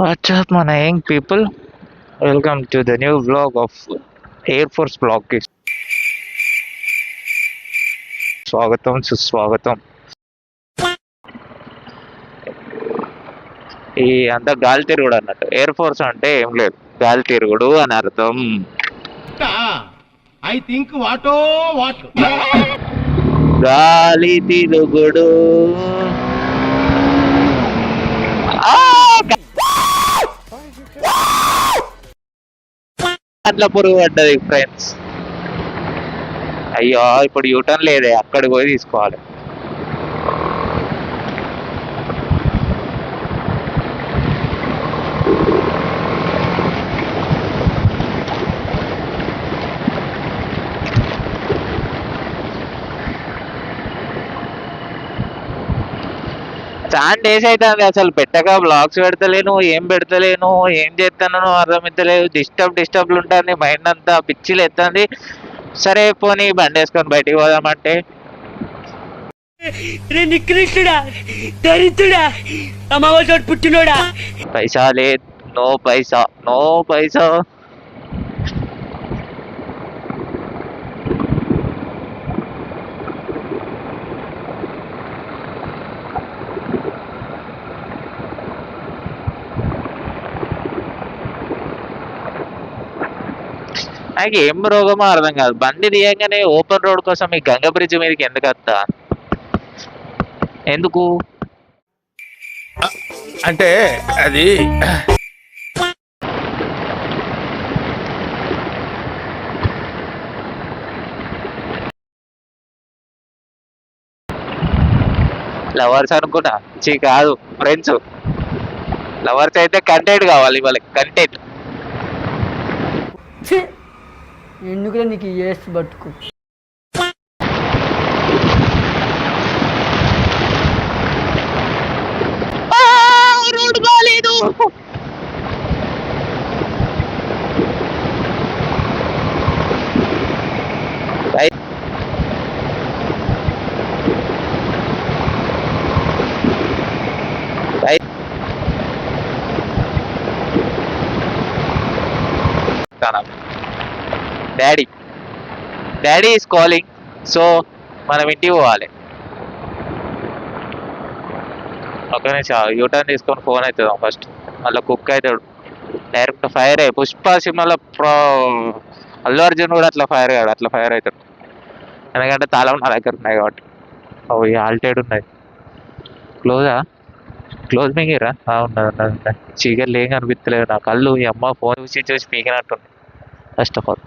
What's up, my young people? Welcome to the new vlog of Air Force Vlog. స్వాగతం సుస్వాగతం. ఈ అంతా గాలి తిరుగుడు అన్నట్టు. ఎయిర్ ఫోర్స్ అంటే ఏం లేదు, గాలి తిరుగుడు అని అర్థం. ఐ థింక్ వాటో వాట్ గాలి తిరుగుడు. అట్లా పురుగు పడ్డది ఫ్రెండ్స్. అయ్యో, ఇప్పుడు యూటర్న్ లేదే, అక్కడికి పోయి తీసుకోవాలి. చాలా డేస్ అవుతుంది అసలు పెట్టక, బ్లాగ్స్ పెడతలేను, ఏం పెడతలేను, ఏం చేస్తాను అర్థమవుతలేదు. డిస్టర్బ్లు ఉంటుంది, మైండ్ అంతా పిచ్చిలు ఎత్తుంది. సరే పోనీ బండి వేసుకొని బయటికి పోదామంటే నికృష్టుడా, దరిద్రుడా, అమ్మవారి పుట్టినోడా, పైసా లేదు, నో పైసా, నో పైసా. నాకు ఏం రోగమో అర్థం కాదు. బండి తీయగానే ఓపెన్ రోడ్ కోసం ఈ గంగ బ్రిడ్జ్ మీదకి ఎందుకు వస్తా? ఎందుకు అంటే అది లవర్స్ అనుకున్నా, చీ కాదు ఫ్రెండ్స్. లవర్స్ అయితే కంటెంట్ కావాలి, వాళ్ళకి కంటెంట్. ఎందుకులే నీకు ఏసు బతుకు. రోడ్ బాలేదు. డాడీ ఈస్ కాలింగ్, సో మనం ఇంటికి పోవాలి. ఒక నిమిషం యూటర్న్ తీసుకొని ఫోన్ అవుతుంది ఫస్ట్, మళ్ళీ కుక్ అవుతాడు. డైరెక్ట్ ఫైర్ అయ్యి పుష్ప సినిమాలో అల్లు అర్జున్ కూడా అట్లా ఫైర్ అయ్యాడు, అట్లా ఫైర్ అవుతాడు. ఎందుకంటే తాళం నా దగ్గర ఉన్నాయి కాబట్టి. అవి ఆల్టేడ్ ఉన్నాయి. క్లోజ్ మింగిరా ఉన్నది ఉన్నది ఉన్నది. చీకర్లు ఏం కనిపిస్తలేదు నా కళ్ళు. ఈ అమ్మ ఫోన్ చూసి చూసి పీకినట్టుంది. ఫస్ట్ ఆఫ్ ఆల్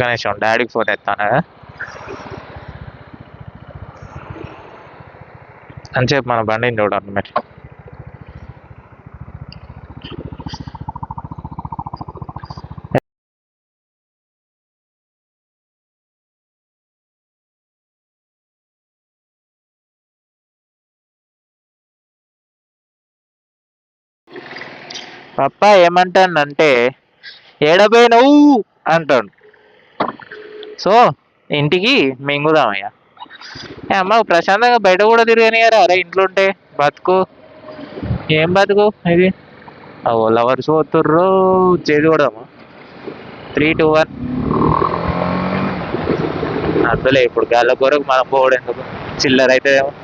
గణేష్ డాడీకి ఫోన్ ఎత్తాను అని చెప్పి మన బండిని చూడండి మరి. పప్ప ఏమంటానంటే ఏడపోయినవు అంటాడు. సో ఇంటికి మింగుదామయ్యా. అమ్మ ప్రశాంతంగా బయట కూడా తిరగనియారా అరే, ఇంట్లో ఉంటే బతుకు. ఏం బతుకు ఇది? అవో లవర్స్ పోతుర్రు, చేసి కూడదామా? 3, 2, 1. అందులో ఇప్పుడు గాల్ల కొరకు మనం పోవడం ఎందుకు, చిల్లర అవుతుందేమో.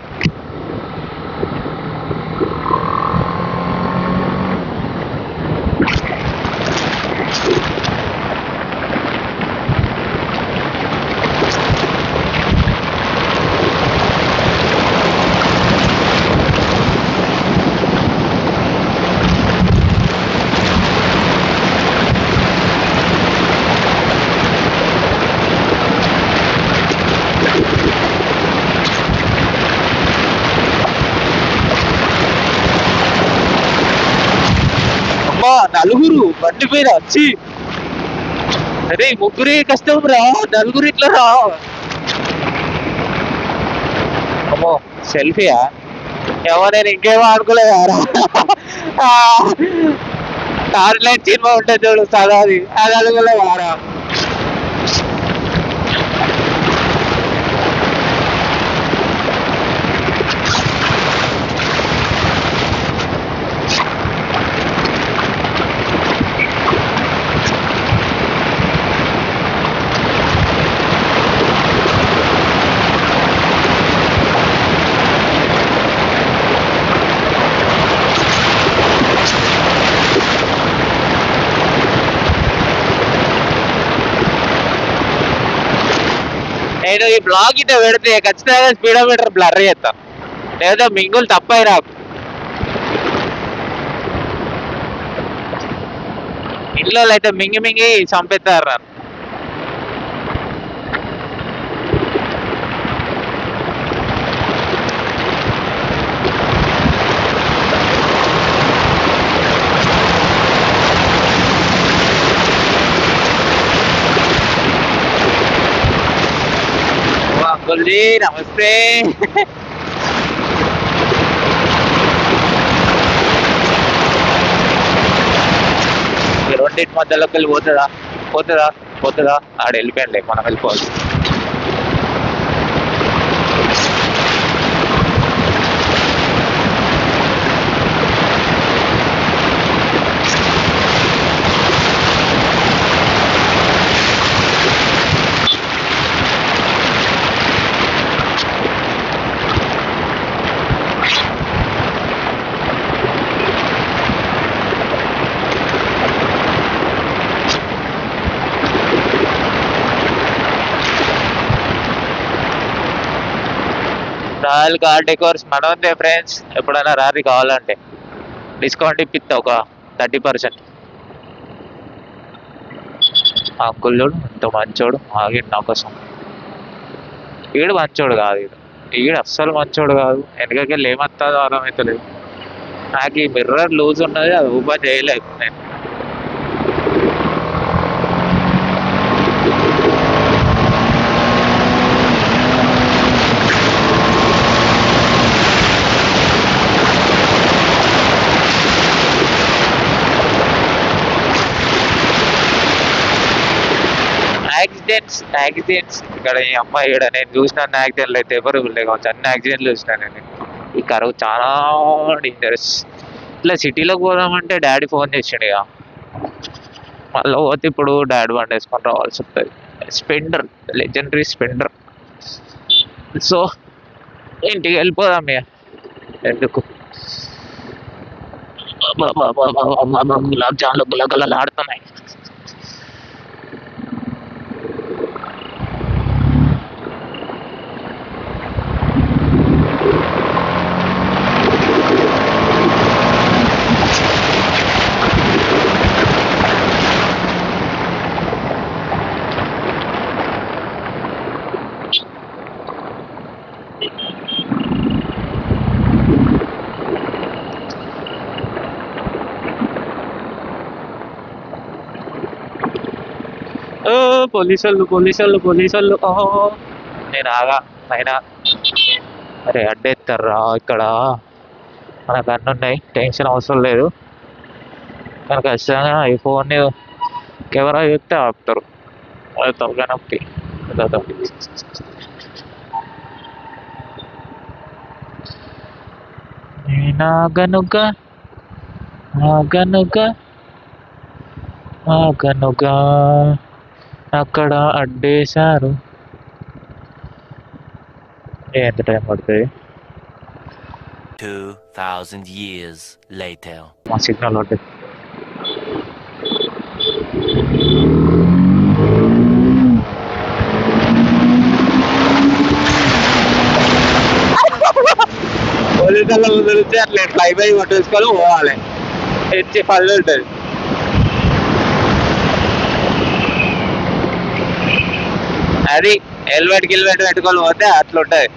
నలుగురు బండి మీద వచ్చి, అరే ముగ్గురే కష్టం రా, నలుగురు ఇట్లా రా. అమ్మో సెల్ఫీయా? ఏమో నేను ఇంకేమో అనుకోలేదారా. టార్లైట్ సినిమా ఉంటుంది చూడు, సదాది అది అనుకోలేదారా. నేను ఈ బ్లాగ్ ఇట్లా పెడితే ఖచ్చితంగా స్పీడోమీటర్ బ్లర్ చేస్తా, లేదా మింగులు తప్పయి నాకు. ఇంట్లో అయితే మింగి మింగి చంపేస్తారు నన్ను. అంకుల్జీ నమస్తే. ఈ రెండింటి మధ్యలోకి వెళ్ళి పోతుందా పోతుందా పోతుందా? ఆడ వెళ్ళిపోయండి, మనం వెళ్ళిపోవాలి. రాయల్ కార్ డెకోర్స్ మనోందే ఫ్రెండ్స్, ఎప్పుడైనా రారి కావాలంటే డిస్కౌంట్ ఇప్పిస్తా ఒక 30%. అంకుల్ చూడు ఇంత మంచోడు, ఆగిండు నా కోసం. ఈడు మంచోడు కాదు, ఈడు అస్సలు మంచోడు కాదు. వెనకకెళ్ళి ఏమొస్తుందో అర్థమవుతలేదు నాకు. ఈ మిర్రర్ లూజ్ ఉన్నది, అది ఓపెన్ చేయలేదు నేను. యాక్సిడెంట్స్ ఇక్కడ ఈ అమ్మాయి ఇక్కడ నేను చూసిన యాక్సిడెంట్లు అయితే ఎవరు కావచ్చు, అన్ని యాక్సిడెంట్లు చూసినా నేను. ఈ కరువు చాలా డేంజరస్. ఇట్లా సిటీలోకి పోదామంటే డాడీ ఫోన్ చేసిండు ఇక, మళ్ళీ పోతే ఇప్పుడు డాడీ బండి వేసుకొని రావాల్సి వస్తుంది. స్పెండర్, లెజెండరీ స్పెండర్. సో ఇంటికి వెళ్ళిపోదాం ఇక, ఎందుకు గులాబ్ జాములు గులగులలు ఆడుతున్నాయి. పోలీసు వాళ్ళు. ఓహో నేను ఆగా అయినా. అరే అడ్డేస్తారా ఇక్కడ, మనకు అన్నీ ఉన్నాయి, టెన్షన్ అవసరం లేదు. కానీ ఖచ్చితంగా ఈ ఫోన్ కెమెరా చూస్తే ఆపుతారు. అది తొలగా నొప్పి ఆగనుగా అక్కడ అడ్డేశారు. ఎంత టైం పడుతుంది? 2000 years later. మా సిగ్నల్ ఒకటి. పోలీసుల ముందు నుంచి అట్లా ఫ్లై బై పట్టేసుకొని పోవాలి, ఎచ్చి పళ్ళు ఉంటుంది. అది హెల్మెట్ పెట్టుకొని పోతే అట్లుంటది.